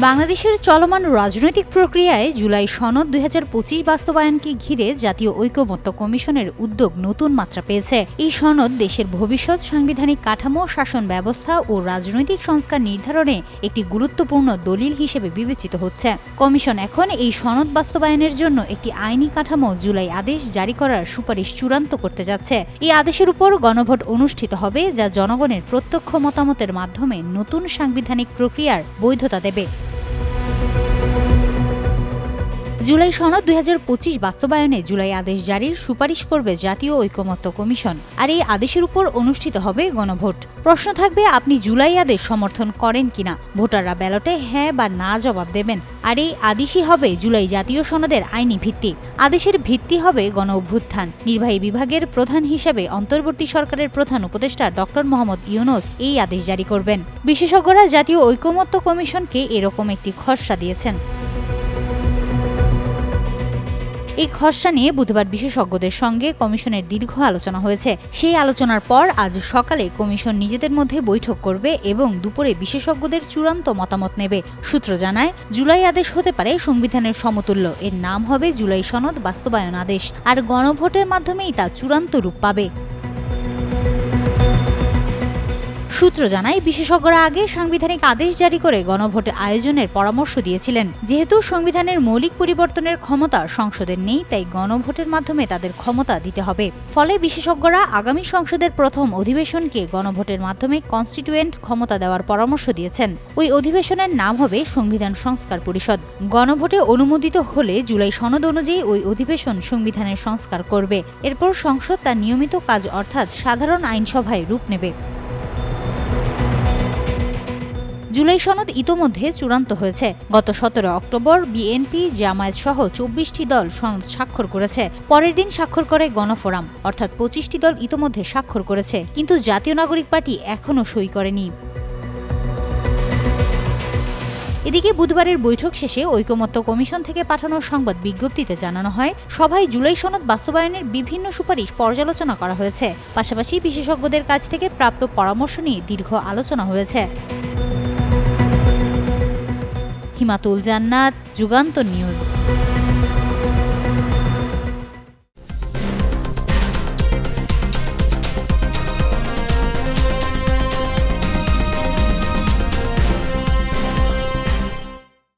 বাংলাদেশের চলমান রাজনৈতিক প্রক্রিয়ায় জুলাই সনদ ২০২৫ বাস্তবায়নকে ঘিরে জাতীয় ঐকমত্য কমিশনের উদ্যোগ নতুন মাত্রা পেয়েছে। এই সনদ দেশের ভবিষ্যৎ সাংবিধানিক কাঠামো, শাসন ব্যবস্থা ও রাজনৈতিক সংস্কার নির্ধারণে একটি গুরুত্বপূর্ণ দলিল হিসেবে বিবেচিত হচ্ছে। কমিশন এখন এই সনদ বাস্তবায়নের জন্য একটি আইনি কাঠামো জুলাই আদেশ জারি করার সুপারিশ চূড়ান্ত করতে যাচ্ছে। এই আদেশের উপর গণভোট অনুষ্ঠিত হবে, যা জনগণের প্রত্যক্ষ মতামতের মাধ্যমে নতুন সাংবিধানিক প্রক্রিয়ার বৈধতা দেবে। জুলাই সনদ ২০২৫ বাস্তবায়নে জুলাই আদেশ জারির সুপারিশ করবে জাতীয় ঐকমত্য কমিশন, আর এই আদেশের উপর অনুষ্ঠিত হবে গণভোট। প্রশ্ন থাকবে, আপনি জুলাই আদেশ সমর্থন করেন কিনা। ভোটাররা ব্যালটে হ্যাঁ বা না জবাব দেবেন, আর এই আদেশই হবে জুলাই জাতীয় সনদের আইনি ভিত্তি। আদেশের ভিত্তি হবে গণ অভ্যুত্থান। নির্বাহী বিভাগের প্রধান হিসেবে অন্তর্বর্তী সরকারের প্রধান উপদেষ্টা ডক্টর মোহাম্মদ ইউনূস এই আদেশ জারি করবেন। বিশেষজ্ঞরা জাতীয় ঐকমত্য কমিশনকে এরকম একটি খসড়া দিয়েছেন। এই খসড়া নিয়ে বুধবার বিশেষজ্ঞদের সঙ্গে কমিশনের দীর্ঘ আলোচনা হয়েছে। সেই আলোচনার পর আজ সকালে কমিশন নিজেদের মধ্যে বৈঠক করবে এবং দুপুরে বিশেষজ্ঞদের চূড়ান্ত মতামত নেবে। সূত্র জানায়, জুলাই আদেশ হতে পারে সংবিধানের সমতুল্য। এর নাম হবে জুলাই সনদ বাস্তবায়ন আদেশ, আর গণভোটের মাধ্যমেই তা চূড়ান্ত রূপ পাবে। সূত্র জানায়, বিশেষজ্ঞরা আগে সাংবিধানিক আদেশ জারি করে গণভোট আয়োজনের পরামর্শ দিয়েছিলেন। যেহেতু সংবিধানের মৌলিক পরিবর্তনের ক্ষমতা সংসদের নেই, তাই গণভোটের মাধ্যমে তাদের ক্ষমতা দিতে হবে। ফলে বিশেষজ্ঞরা আগামী সংসদের প্রথম অধিবেশনকে গণভোটের মাধ্যমে কনস্টিটিউয়েন্ট ক্ষমতা দেওয়ার পরামর্শ দিয়েছেন। ওই অধিবেশনের নাম হবে সংবিধান সংস্কার পরিষদ। গণভোটে অনুমোদিত হলে জুলাই সনদ অনুযায়ী ওই অধিবেশন সংবিধানের সংস্কার করবে। এরপর সংসদ তার নিয়মিত কাজ অর্থাৎ সাধারণ আইনসভায় রূপ নেবে। জুলাই সনদ ইতোমধ্যে চূড়ান্ত হয়েছে। গত ১৭ অক্টোবর বিএনপি, জামায়াত সহ ২৪টি দল সনদ স্বাক্ষর করেছে। পরের দিন স্বাক্ষর করে গণফোরাম, অর্থাৎ ২৫টি দল ইতোমধ্যে স্বাক্ষর করেছে, কিন্তু জাতীয় নাগরিক পার্টি এখনও সই করেনি। এদিকে বুধবারের বৈঠক শেষে ঐকমত্য কমিশন থেকে পাঠানো সংবাদ বিজ্ঞপ্তিতে জানানো হয়, সভায় জুলাই সনদ বাস্তবায়নের বিভিন্ন সুপারিশ পর্যালোচনা করা হয়েছে। পাশাপাশি বিশেষজ্ঞদের কাছ থেকে প্রাপ্ত পরামর্শ নিয়ে দীর্ঘ আলোচনা হয়েছে। হিমাতুল জান্নাত, যুগান্তর নিউজ।